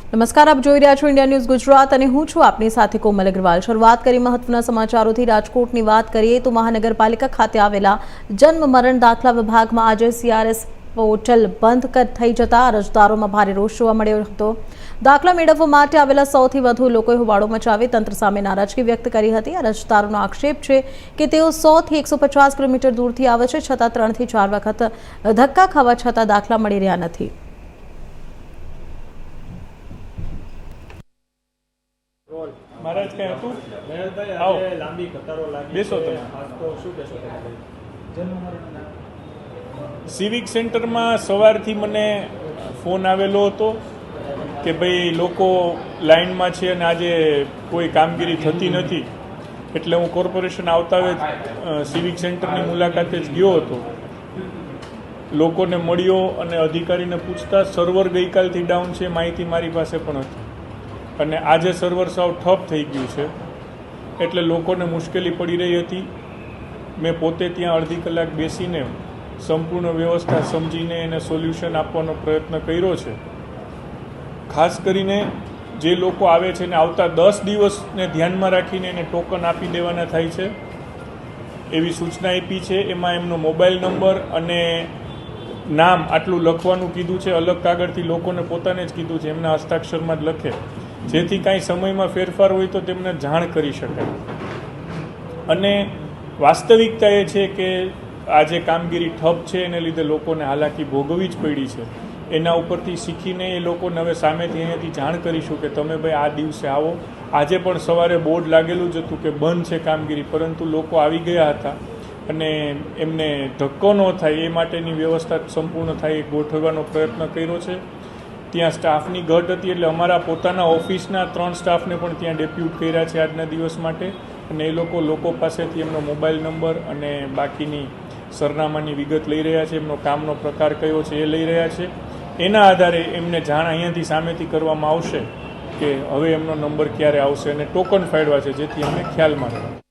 નમસ્કાર, આપ જોઈ રહ્યા છો ઇન્ડિયા ન્યૂઝ ગુજરાત અને હું છું આપની સાથે કોમલ અગ્રવાલ। શરૂઆત કરી મહત્વના સમાચારોથી। રાજકોટની વાત કરીએ તો મહાનગરપાલિકા ખાતે આવેલા જન્મ મરણ દાખલા વિભાગમાં આજે CRS પોર્ટલ બંધ થઈ જતા અરજદારોમાં ભારે રોષ જોવા મળ્યો હતો। દાખલા મેળવવા માટે આવેલા સૌથી વધુ લોકોએ હોબાળો મચાવી તંત્ર સામે નારાજગી વ્યક્ત કરી હતી। અરજદારોનો આક્ષેપ છે કે તેઓ 100 થી 150 કિલોમીટર દૂરથી આવે છે, છતાં 3 થી 4 વખત ધક્કા ખાવા છતાં દાખલા મળી રહ્યા નથી। महाराज क्या है तू आओ लांबी कतारो लागी बेसो તમે आज तो શું કહેશો તમે સિવિક સેન્ટરમાં સવારથી મને ફોન આવેલો હતો કે ભાઈ લોકો લાઈનમાં છે અને આજે કોઈ કામગીરી થતી નથી, એટલે હું કોર્પોરેશન આવતા જ સિવિક સેન્ટરની મુલાકાતે જ ગયો હતો। લોકોને મળ્યો અને અધિકારીને પૂછતા સર્વર ગઈકાલથી ડાઉન છે, માહિતી મારી પાસે પણ હતી અને આજે સર્વર સાવ ઠપ થઈ ગયું છે, એટલે લોકોને મુશ્કેલી પડી રહી હતી। મેં પોતે ત્યાં અડધી કલાક બેસીને સંપૂર્ણ વ્યવસ્થા સમજીને એને સોલ્યુશન આપવાનો પ્રયત્ન કર્યો છે। ખાસ કરીને જે લોકો આવે છે ને આવતા 10 દિવસને ધ્યાનમાં રાખીને એને ટોકન આપી દેવાના થાય છે એવી સૂચના આપી છે। એમાં એમનો મોબાઈલ નંબર અને નામ આટલું લખવાનું કીધું છે। અલગ કાગળથી લોકોને પોતાને જ કીધું છે એમના હસ્તાક્ષરમાં જ લખે, જેથી કાંઈ સમયમાં ફેરફાર હોય તો તેમને જાણ કરી શકાય। અને વાસ્તવિકતા એ છે કે આજે કામગીરી ઠપ છે એને લીધે લોકોને હાલાકી ભોગવવી જ પડી છે। એના ઉપરથી શીખીને એ લોકોને હવે સામેથી અહીંયાથી જાણ કરીશું કે તમે ભાઈ આ દિવસે આવો। આજે પણ સવારે બોર્ડ લાગેલું જ હતું કે બંધ છે કામગીરી, પરંતુ લોકો આવી ગયા હતા અને એમને ધક્કો ન થાય એ માટેની વ્યવસ્થા સંપૂર્ણ થાય એ ગોઠવવાનો પ્રયત્ન કર્યો છે। ત્યાં સ્ટાફની ઘટ હતી એટલે અમારા પોતાના ઓફિસના 3 સ્ટાફને પણ ત્યાં ડેપ્યુટ કર્યા છે આજના દિવસ માટે, અને એ લોકો પાસેથી એમનો મોબાઈલ નંબર અને બાકીની સરનામાની વિગત લઈ રહ્યા છે, એમનો કામનો પ્રકાર કયો છે એ લઈ રહ્યા છે। એના આધારે એમને જાણ અહીંયાથી સામેથી કરવામાં આવશે કે હવે એમનો નંબર ક્યારે આવશે અને ટોકન ફાળવા છે, જેથી અમને ખ્યાલમાં રહે।